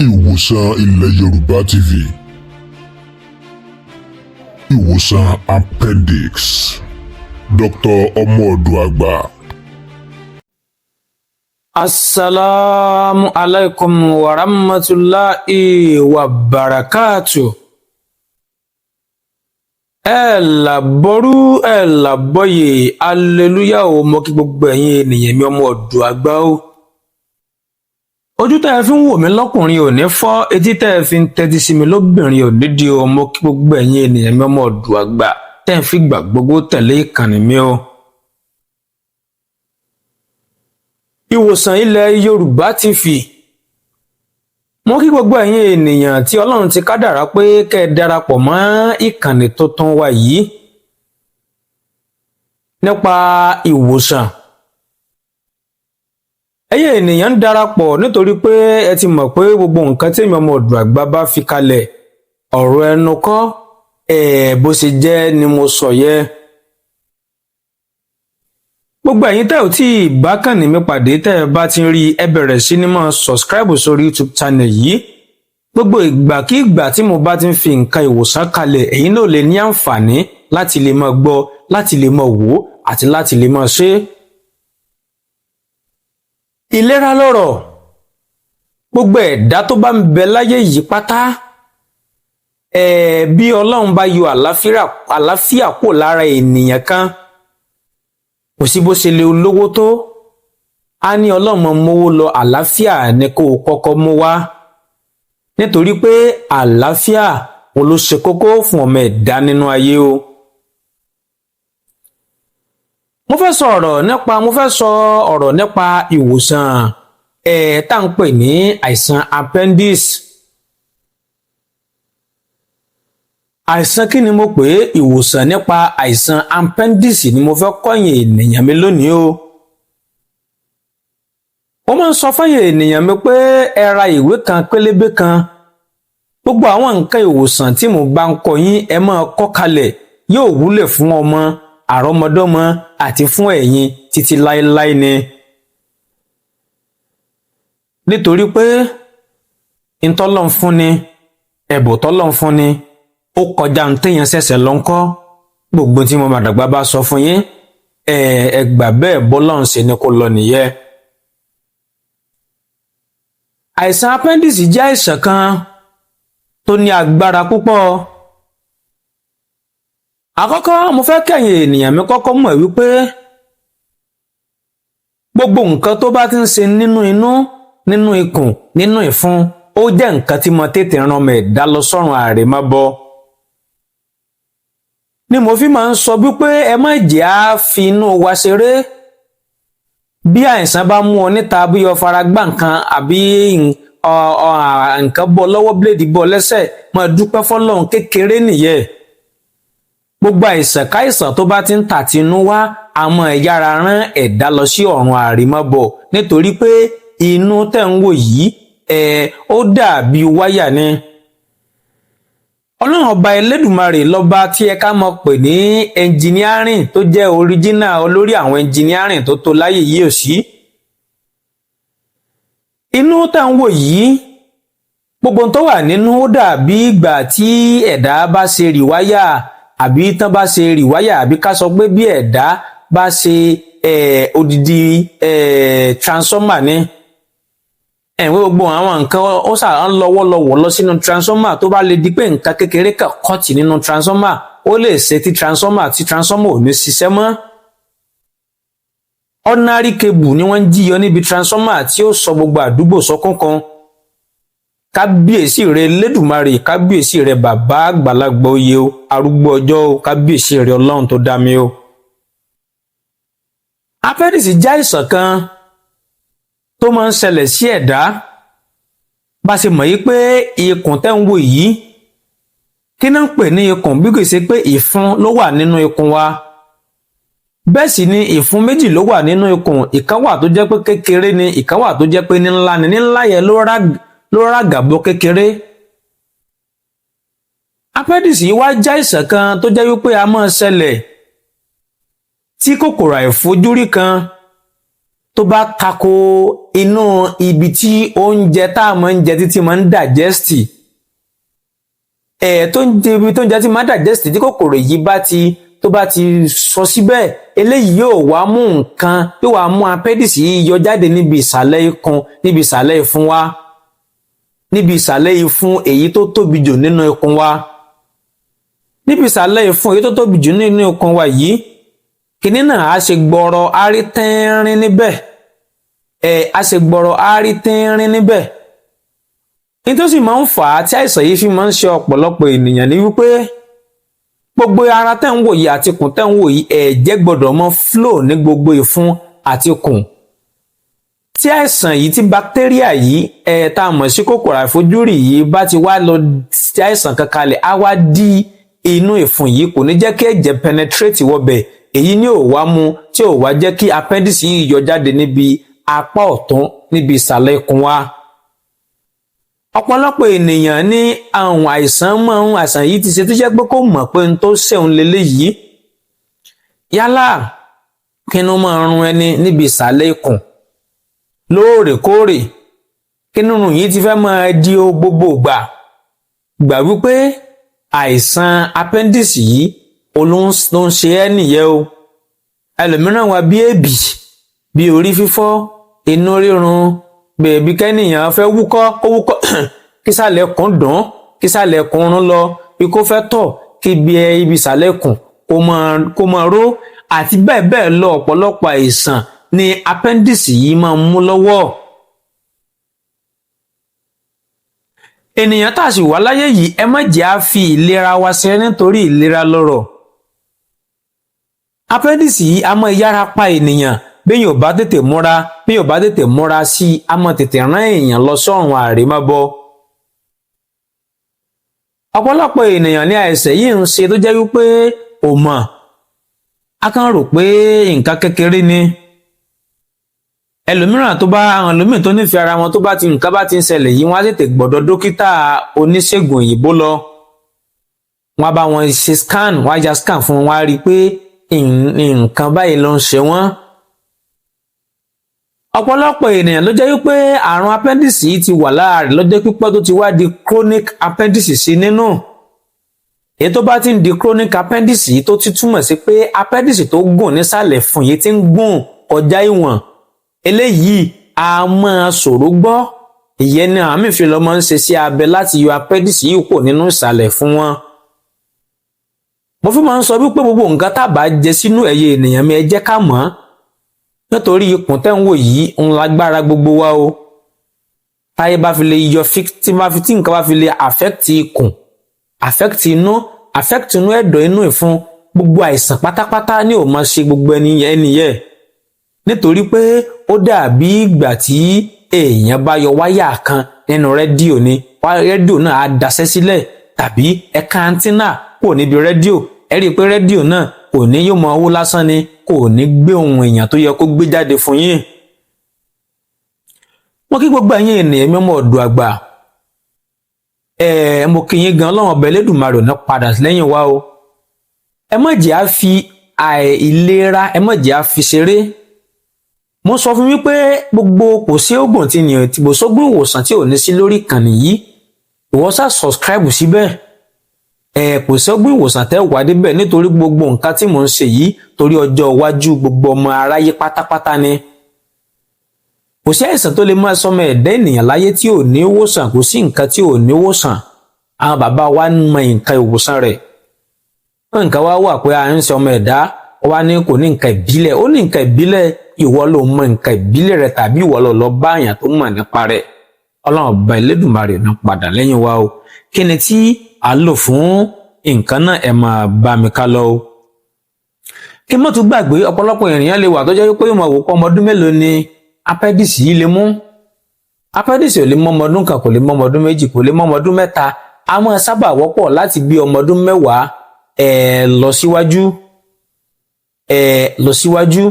Ìwòsàn ilẹ̀ Yorùbá TV. Ìwòsàn appendix. Dr. Ọmọọ̀dọ̀-àgbà. Assalamu alaikum wa rahmatullahi wa barakatuh. Ẹ làbọ́rú ẹ làbọ́yè aleluya o, mo kí gbogbo ẹ̀yin ènìyàn mi Ọmọọ̀dọ̀-àgbà o. Ojú tẹ́ ẹ fi ń wò mí lọ́kùnrin ò ní fọ́, etí tẹ́ ẹ fi ń tẹ́tí sí mi lóbìnrin ò ní di o, mo kí gbogbo ẹ̀yin ènìyàn mi Ọmọọ̀dọ̀-àgbà tẹ́ ẹ fi gbà gbogbo tẹ̀lé ìkànnì mi o. Ìwòsàn ilẹ̀ Yorùbá TV. Mo kí gbogbo ẹ̀yin ènìyàn tí Ọlọ́run ti kádàrá pé kẹ́ ẹ darapọ̀ mọ́ ìkànnì tuntun wa yìí nípa ìwòsàn. Ẹ̀yin ènìyàn ń darapọ̀ nítorí pé ẹ ti mọ̀ pé gbogbo nǹkan tí èmi Ọmọọ̀dọ̀-àgbà bá fi kalẹ̀ ọ̀rọ̀ ẹnu kọ́ bó ṣe jẹ́ ni mo sọ yẹ. Gbogbo ẹ̀yin tẹ́ ò tí ì bá kànnì mi pàdé tẹ́ ẹ bá ti ń rí ẹ bẹ̀rẹ̀ sí ní máa subscribe sórí YouTube channel yìí. Gbogbo ìgbàkígbà tí mo bá ti ń fi nǹkan ìwòsàn kalẹ̀ ẹ̀yin náà lè ní àǹfààní láti lè máa gbọ́, láti lè máa wò àti láti lè máa ṣe. Ìlera lọ́rọ̀. Gbogbo ẹ̀dá tó bá ń bẹ láyé yìí pátá bí Ọlọ́run bá yọ àlàáfíà kúrò lára ènìyàn kan, kò sí bó ṣe lè olówó tó, a ní Ọlọ́run mówó lọ, àlàáfíà ni kó o kọ́kọ́ mú wá, nítorí pé àlàáfíà òun ló ṣe kókó fún ọmọ ẹ̀dá nínú ayé o. Mo fẹ́ sọ ọ̀rọ̀ nípa ìwòsàn tá ń pè ní àìsàn appendix. Àìsàn kí ni mo pè é? Ìwòsàn nípa àìsàn appendix ni mo fẹ́ kọ́yìn ènìyàn mi lónìí o. Mo máa ń sọ fẹ́yìn ènìyàn mi pé ẹ ra ìwé kan pélébé kan. Gbogbo àwọn nǹkan ìwòsàn tí mo bá ń kọ yín ẹ máa kọ kalẹ̀, yóò wúlò fún ọmọ, àrọ́mọdọ́mọ àti fún ẹ̀yin títí láéláé ni. Nítorí pé ìtọ́lọ́n fún ni, ẹ̀bùn tọ́lọ́n fún ni, ó kọjá ń téèyàn ṣẹ̀ṣẹ̀ lọ ń kọ́. Gbogbo tí mo màdàgbà bá sọ fún yín ẹ gbà bẹ́ẹ̀ bọ́lọ́run ṣe ni kó lọ nìyẹn. Àìsàn appendix jẹ́ àìsàn kan tó ní agbára púpọ̀. Àkọ́kọ́ mo fẹ́ kẹ́yin ènìyàn mi kọ́kọ́ mọ̀ wípé gbogbo nǹkan tó bá ti ń ṣe nínú inú, nínú ikùn, nínú ìfun, ó jẹ́ nǹkan tí mo tètè rán ọmọ ẹ̀dá lọ sọ́run àrèmábọ̀. Ni mo fi máa ń sọ wípé ẹ má jẹ́ á fi inú wa ṣeré. Bí àìsàn bá mú ọ níta, bí o fara gbá nǹkan àbí nǹkan bọ́ lọ́wọ́, bíléèdì bọ́ lẹ́sẹ̀, máa dúpẹ́ fọ́lọ́run, kékeré nìyẹn. Gbogbo àìsàn káìsàn tó bá ti ń tà tinú wá, àmọ́ ẹ̀yára rán ẹ̀dá lọ sí ọ̀run àrèmábọ̀, nítorí pé inú tẹ̀ ń wò yìí ó dàbí wáyà ni. Ọlọ́run ọba Elédùmarè lọ́ba tí ẹ ká mọ̀ pè ní engineering, tó jẹ́ original olórí àwọn engineering tó láyé yìí ò sí. Inú tẹ̀ ń wò yìí, gbogbo tó wà nínú ó dàbí ìgbà tí ẹ̀dá bá ṣe rìwáyà, àbí tán bá ṣe rìwáyà, àbí ká sọ pé bí ẹ̀dá bá ṣe odidi transformer ni. Gbogbo àwọn nǹkan ó ṣà ń lọ́wọ́lọ́wọ́ lọ sínú transformer, tó bá lè di pé nǹkan kékeré kan kọ́ọ̀tì nínú transformer, ó lè ṣe tí transformer ò ní ṣiṣẹ́ mọ́. Ordinary cable ni wọ́n ń jíyọ níbi transformer tí ó sọ gbogbo àdúgbò sọ́kùnkùn. Kábíyèsí rẹ Elédùmarè, kábíyèsí rẹ bàbá àgbàlagbà oyè o, arúgbó ọjọ́ o, kábíyèsí rẹ Ọlọ́run tó dá mi o. Appendix jẹ́ àìsàn kan tó máa ń ṣẹlẹ̀ sí ẹ̀dá. Bá ṣe mọ̀ yí pé ikùn tẹ́ ń wò yìí, kí náà ń pè ní ikùn bí kò ṣe pé ìfun ló wà nínú ikùn wa. Bẹ́ẹ̀ sì ni ìfun méjì ló wà nínú ikùn, ìkan wà tó jẹ́ pé kékeré ni, ìkan wà tó jẹ́ pé ńlá ni. Ńlá yẹn ló rágàbọ̀ kékeré. Appendix yìí wá jẹ́ àìsàn kan tó jẹ́ wípé a máa ṣẹlẹ̀ tí kòkòrò àìfojúrí kan tó tó bá tako inú ibi tí oúnjẹ tá a máa ń jẹ títí máa ń digest tó ń jẹ ibi tó ń jẹ tí máa ń digest tí kòkòrò yìí tó bá ti sọ síbẹ̀ eléyìí yóò wá mú nǹkan yóò wá mú appendix yìí yọ jáde níbi ìsàlẹ̀ ikùn níbi ìsàlẹ̀ ìfun wa níbi ìsàlẹ̀ ìfun èyí tó tóbi jù nínú ikùn wa níbi ìsàlẹ̀ ìfun èyí tó tóbi jù nínú ikùn wa yìí kìnní náà á ṣe gbọrọ á rí tínrín níbẹ̀ á ṣe gbọrọ á rí tínrín níbẹ̀ ní tó sì máa ń fà á tí àìsàn yìí fi máa ń ṣe ọ̀pọ̀lọpọ̀ ènìyàn ní wípé gbogbo ara tẹ́ ń wò yìí àti ikùn tẹ́ ń wò yìí ẹ̀jẹ̀ gbọ́dọ̀ mọ flow ní gbogbo ìfun àti ikùn tí àìsàn yìí tí bacteria yìí tá a mọ̀ sí kòkòrò àìfojúrí yìí bá ti wá lọ sí àìsàn kan kalẹ̀ á wá dí inú ìfun yìí kò ní jẹ́ kí ẹ̀jẹ̀ penetrate wọbẹ̀ èyí ni ò wá mú tí ò wá jẹ́ kí appendix yìí yọ jáde níbi apá ọ̀tún níbi ìsàlẹ̀ ikùn wa ọ̀pọ̀lọpọ̀ ènìyàn ní àwọn àìsàn yìí ti ṣe tó jẹ́ pé kó mọ̀ pé n tó ṣẹ̀un leléyìí yálà kínú máa run ẹni níbi ìsàlẹ̀ ikùn lóòrèkóòrè kínú rùn yìí ti fẹ́ máa di gbogbo gbà wípé àìsàn appendix yìí ló ń ṣe ẹ́ nìyẹn o ẹlòmíràn wà bí èbì bí orí fífọ́ inú rírun bèbí kẹ́nìyàn fẹ́ wúkọ́ kó wúkọ́ kísàlẹ̀ kùn dùn kísàlẹ̀ kùn rún lọ bí kò fẹ́ tọ̀ kí ibi ìsàlẹ̀ kùn kó máa ró àti bẹ́ẹ̀ bẹ́ẹ̀ lọ ọ̀pọ̀lọpọ̀ àìsàn ni appendix yìí máa ń mú lọ́wọ́. ènìyàn tá a sì wà láyé yìí ẹ má jẹ́ á fi ìlera wa ṣeré nítorí ìlera lọ́rọ̀. appendix yìí a máa yára pa ènìyàn béèyàn ò bá tètè múra sí i a máa tètè rán èèyàn lọ sọ́run àrèmábọ. ọ̀pọ̀lọpọ̀ ènìyàn ní àìsàn yìí ń ṣe tó jẹ́ wípé ò mọ̀ a kàn rò pé nǹkan kékeré ni ẹlòmíràn àwọn ẹlòmíràn tó nífẹ̀ẹ́ ara wọn tó bá ti nǹkan bá ti ń ṣẹlẹ̀ yìí wọ́n á tètè gbọ́dọ̀ dókítà oníṣègùn òyìnbó lọ wọ́n á bá wọn ṣe scan wọ́n á ya scan fún wọn wọ́n á rí i pé nǹkan báyìí ló ń ṣe wọ́n. ọ̀pọ̀lọpọ̀ ènìyàn ló jẹ́ wípé àrùn appendix yìí ti wà lára rẹ̀ lọ́jọ́ pípẹ́ tó ti wá di chronic appendix sí nínú èyí tó bá ti ń di chronic appendix yìí tó ti túmọ̀ sí pé appendix tó gùn nísàlẹ̀ fún yìí ti ń gùn kọjá ìwọ̀n eléyìí a máa ṣòro gbọ́ ìyẹn ni àmì ìfilọ́ máa ń ṣe sí abẹ láti yọ appendix yìí kúrò nínú ìsàlẹ̀ fún wọn. mo fi máa ń sọ wípé gbogbo nǹkan tá a bá jẹ sínú ẹ̀yẹ ènìyàn mi ẹ jẹ́ ká mọ̀ nítorí ikùn tẹ́ ń wò yìí ń lágbára gbogbo wa o táyé bá fi lè yọ tí nǹkan bá fi lè affect ikùn affect inú ẹ̀dọ̀ inú ìfun gbogbo àìsàn pátápátá ni ò máa ṣe gbogbo ẹni yẹn nítorí pé ó dàbí ìgbà tí èèyàn bá yọ wáyà kan nínú rédíò ni rédíò náà á daṣẹ́ sílẹ̀ tàbí ẹ̀ka antenna kò níbi rédíò ẹ rí i pé rédíò náà kò ní yóò mọ owó lásán ni kò ní gbé ohun èèyàn tó yẹ kó gbé jáde fún yín. mo kí gbogbo ẹ̀yin ènìyàn mi ọmọ ọ̀dọ̀ àgbà mo kí yín gan Ọlọ́run ọba Elédùmarè náà padà lẹ́yìn wa o ẹ má jẹ́ á fi àìlera ẹ má jẹ́ á fi ṣeré. mo sọ fún yín pé gbogbo kò sí oògùn tí nìyẹn tí kò sóògùn ìwòsàn tí ò ní sí lórí ìkànnì yìí ìwọ ṣá subscribe síbẹ̀ kò sí oògùn ìwòsàn tẹ́ wà débẹ̀ nítorí gbogbo nǹkan tí mò ń ṣe yìí torí ọjọ́ iwájú gbogbo ọmọ aráyé pátápátá ni kò sí àìsàn tó lè máa sọmọ ẹ̀dá ènìyàn láyé tí ò ní ìwòsàn kò sí nǹkan tí ò ní ìwòsàn àwọn bàbá wa ń mọ nǹkan ìwòsàn rẹ̀ nǹkan wá wà pé à ń ṣe ọmọ ẹ̀dá wa ní kò ní nǹkan ìbílẹ̀ ó ní nǹkan ìbílẹ̀ ìwọ ló mọ nǹkan ìbílẹ̀ rẹ̀ tàbí ìwọ lọ bá àyàn tó mọ̀ nípa rẹ̀ Ọlọ́run ọba Elédùmarè náà padà lẹ́yìn wa o kí ni tí a lò fún nǹkan náà ẹ máa bá mi ká lọ o. kí mo tún gbàgbé ọ̀pọ̀lọpọ̀ ènìyàn lè wà tó jẹ́ pé ìmọ̀ òwò ọmọ ọdún mélòó ni appendix yìí lè mú appendix ò lè mọ ọmọ ọdún kan kò lè mọ ọmọ ọdún méjì kò lè mọ ọmọ ọdún mẹ́ta a máa sábà wọ́pọ̀ láti bí ọmọ ọdún mẹ́wàá lọ síwájú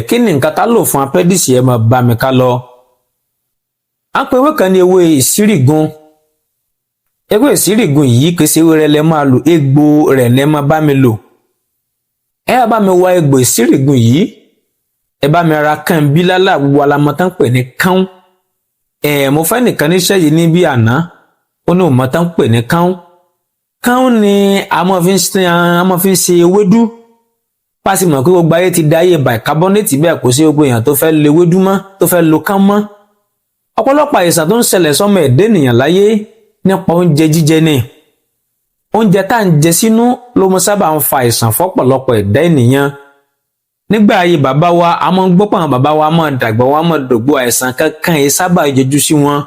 kí ni nǹkan tá lò fún appendix ẹ máa bá mi ká lọ. à ń pe ewé kan ní ewé ìsírígun ewé ìsírígun yìí kì í ṣe ewé rẹ̀ lẹ máa lò egbò rẹ̀ lẹ máa bá mi lò ẹ bá mi wá egbò ìsírígun yìí ẹ bá mi ra kàn bílálà gbogbo alamọ tán pè ní kán. Mo fẹ́ nìkan níṣẹ́ yìí ní bí àná ó ní òmọ tán pè ní kán. Kán ni a máa fi ń ṣe ewédú. Pàṣẹ mọ̀ pé gbogbo ayé ti dáyé bicarbonate bẹ́ẹ̀ kò sí gbogbo èèyàn tó fẹ́ lo ewédú mọ́ tó fẹ́ lo kán mọ́. Ọ̀pọ̀lọpọ̀ àìsàn tó ń ṣẹlẹ̀ sọ́mọ ẹ̀dá ènìyàn láyé nípa oúnjẹ jíjẹ ni. Oúnjẹ tá à ń jẹ sínú ló mọ sábà ń fa àìsàn fọ́pọ̀lọpọ̀ ẹ̀dá ènìyàn. Nígbà ayé bàbá wa a máa ń gbọ́ pé àwọn bàbá wa máa dàgbà wọn máa dògbò àìsàn kankan yìí sábà yọjú sí wọn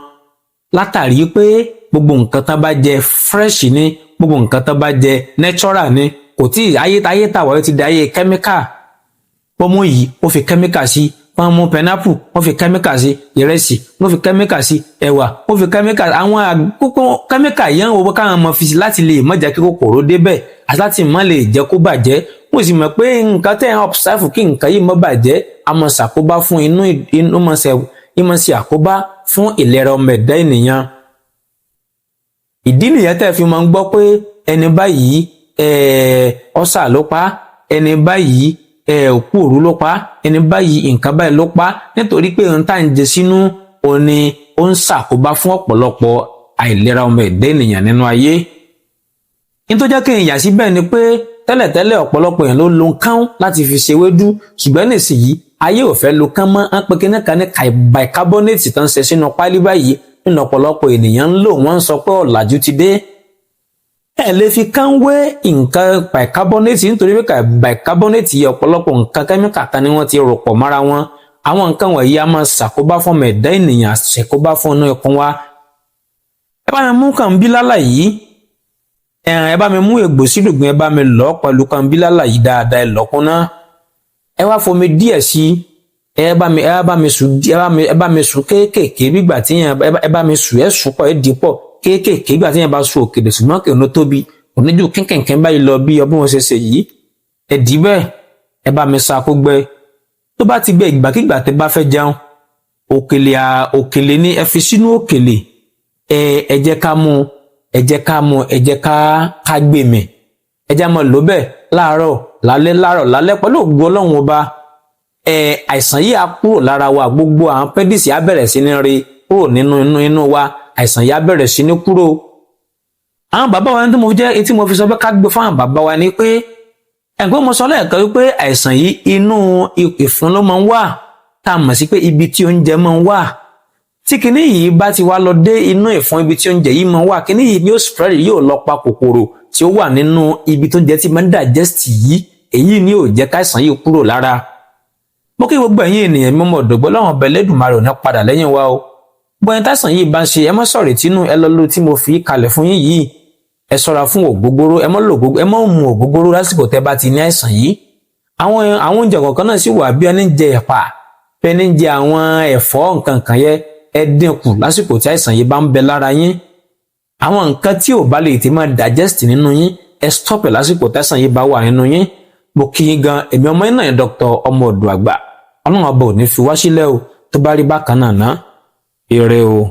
látàrí pé gbogbo nǹkan tán bá jẹ fresh ni, gbogbo nǹkan tán bá jẹ natural ni. Kò tí ayé tàwa yóò ti di ayé kẹ́míkà. Wọ́n mú yìí wọ́n fi kẹ́míkà sí, wọ́n mú pineapple wọ́n fi kẹ́míkà sí, ìrẹsì wọ́n fi kẹ́míkà sí, ẹ̀wà wọ́n fi kẹ́míkà sí. Àwọn àkókò kẹ́míkà yẹn wo káwọn ọmọ fi sí láti lè má jẹ́ kí kòkòrò débẹ̀ àti láti má lè jẹ́ kó bàjẹ́. Mo sì mọ̀ pé nǹkan tẹ́ ń observe kí nǹkan yìí má bàjẹ́ a máa ṣàkóbá fún inú máa ṣe àkóbá fún ìlera ọmọ ẹ̀dá ènìyàn. Ìdí nìyẹn tẹ́ fi máa ń gbọ́ pé ẹni báyìí ọ̀sà ló pa, ẹni báyìí òkú òru ló pa, ẹni báyìí nǹkan báyìí ló pa, nítorí pé ohun tá à ń jẹ sínú òní ó ń ṣàkóbá fún ọ̀pọ̀lọpọ̀ àìlera ọmọ ẹ̀dá ènìyàn nínú ayé. Nítorí jẹ́ kí n yà sí bẹ́ẹ̀ ni pé tẹ́lẹ̀tẹ́lẹ̀ ọ̀pọ̀lọpọ̀ èèyàn ló lo kán láti fi ṣe ewédú ṣùgbọ́n nísìnyí ayé ò fẹ́ lo kán mọ́. Wọ́n pe kíní kan ní bicarbonate tó ń ṣe sínú páálí báyìí nínú ọ̀pọ̀lọpọ̀ ènìyàn ń lò. Wọ́n ń sọ pé ọ̀làjú ti dé. Ẹ lè fi kán wé nǹkan bicarbonate nítorí pé bicarbonate yẹ ọ̀pọ̀lọpọ̀ nǹkan kẹ́míkà kan ni wọ́n ti rò pọ̀ mọ́ra wọn. Àwọn nǹkan wọ̀nyí a máa ṣàkóbá fún ọmọ ẹ̀dá ènìyàn, ṣàkóbá fún inú ikùn wa. Ẹ bá mi mú kàn bílálà yìí, ẹ bá mi mú egbò sídùgbìn, ẹ bá mi lọ pẹ̀lú kàn bílálà yìí dáadáa, ẹ lọ́kùn náà. Ẹ wá fomi díẹ̀ sí, ẹ bá mi sùn kéékèèké bígbà tí ẹ bá mi sùn, ẹ sùn pọ̀, ẹ dì pọ̀ kéékèèké gbà tí yẹn bá sùn òkèlè ṣùgbọ́n kí òun tóbi oníjú kínkìnkín báyìí lọ bí ọbí wọn ṣe yìí. Ẹ dì bẹ́ẹ̀, ẹ bá mi sa kó gbẹ. Tó bá ti gbẹ ìgbàkígbà tẹ́ bá fẹ́ jẹun, òkèlè ni ẹ fi sínú òkèlè. Ẹ jẹ́ ká gbé mì. Ẹ jẹ́ máa lò bẹ́ẹ̀ láàárọ̀ lálẹ́ pẹ̀lú ògo Ọlọ́run ọba. Àìsàn yìí á kúrò lára wa, gbogbo àwọn pẹ́dísì á bẹ̀rẹ̀ sí ní rí kúrò nínú wa. Àìsàn yà bẹ̀rẹ̀ sí ní kúrò. Àwọn bàbá wa tí mo fi sọ pé ká gbé fún àwọn bàbá wa ni pé ẹ̀gbọ́n mo sọ lẹ́ẹ̀kan wípé àìsàn yìí inú ìfun ló máa ń wà, tá a mọ̀ sí pé ibi tí oúnjẹ máa ń wà. Tí kinní yìí bá ti wá lọ dé inú ìfun ibi tí oúnjẹ yìí máa ń wà, kinní yìí yóò spread, yóò lọ pa kòkòrò tí ó wà nínú ibi tó ń jẹ tí máa ń digest yìí. Èyí ni yóò jẹ́ káìsàn yìí kúrò lára. Mo kí gbogbo ẹ̀yin ènìyàn mímọ́ òdògbó láwọn ọbẹ̀ Elédùmarè ò ní padà lẹ́yìn wa o. Bóyá táìsàn yìí bá ń ṣe ẹ má sọ̀rọ̀ tínú, ẹ lọ lo tí mo fi kalẹ̀ fún yín yìí. Ẹ ṣọ́ra fún ògógóró, ẹ má mu ògógóró lásìkò tẹ́ bá ti ní àìsàn yìí. Àwọn oúnjẹ kọ̀ọ̀kan náà sì wà bí ẹni ń jẹ ẹ̀pà, bí ẹni ń jẹ àwọn ẹ̀fọ́ nǹkan kan yẹ, ẹ dínkù lásìkò tí àìsàn yìí bá ń bẹ lára yín. Àwọn nǹkan tí ò bá lè ti máa digest nínú yín, ẹ stop ẹ lásìkò tí àìsàn yìí bá wà nínú yín. Mo kí yín gan, èmi ọmọ yín náà yẹn Dr. Ọmọọ̀dọ̀ Àgbà. Ọlọ́run ọba ò ní fi wá sílẹ̀ o, tó bá rí bákan náà ná. Ire o.